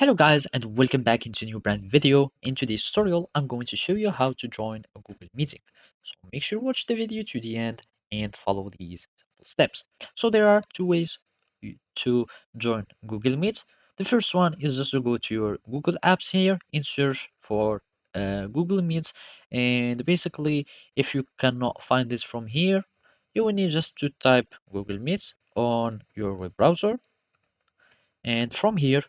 Hello guys and welcome back into a new brand video. In today's tutorial, I'm going to show you how to join a Google meeting. So make sure to watch the video to the end and follow these simple steps. So there are two ways to join Google Meet. The first one is just to go to your Google Apps here and search for Google Meets. And basically, if you cannot find this from here, you will need just to type Google Meet on your web browser. And from here,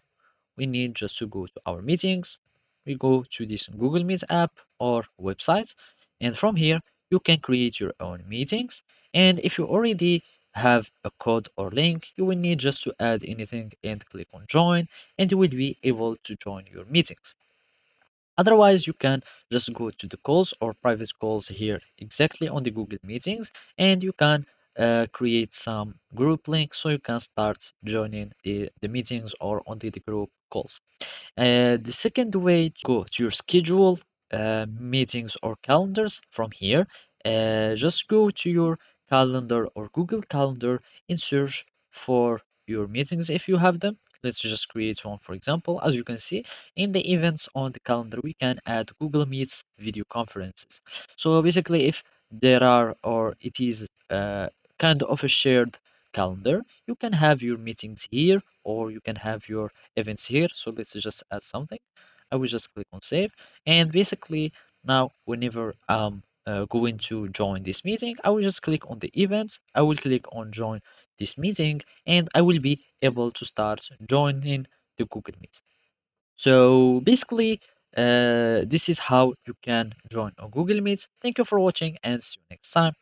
we need just to go to our meetings. We go to this Google Meet app or website, and from here you can create your own meetings. And if you already have a code or link, you will need just to add anything and click on join, and you will be able to join your meetings. Otherwise, you can just go to the calls or private calls here exactly on the Google Meetings, and you can create some group links so you can start joining the meetings or onto the group calls. The second way to go to your schedule meetings or calendars from here, just go to your calendar or Google Calendar and search for your meetings if you have them. Let's just create one, for example. As you can see, in the events on the calendar, we can add Google Meets video conferences. So basically, if there are or it is kind of a shared calendar, you can have your meetings here or you can have your events here. So let's just add something. I will just click on save, and basically now whenever I'm going to join this meeting, I will just click on the events. I will click on join this meeting, and I will be able to start joining the Google Meet. So basically, this is how you can join a Google Meet. Thank you for watching, and see you next time.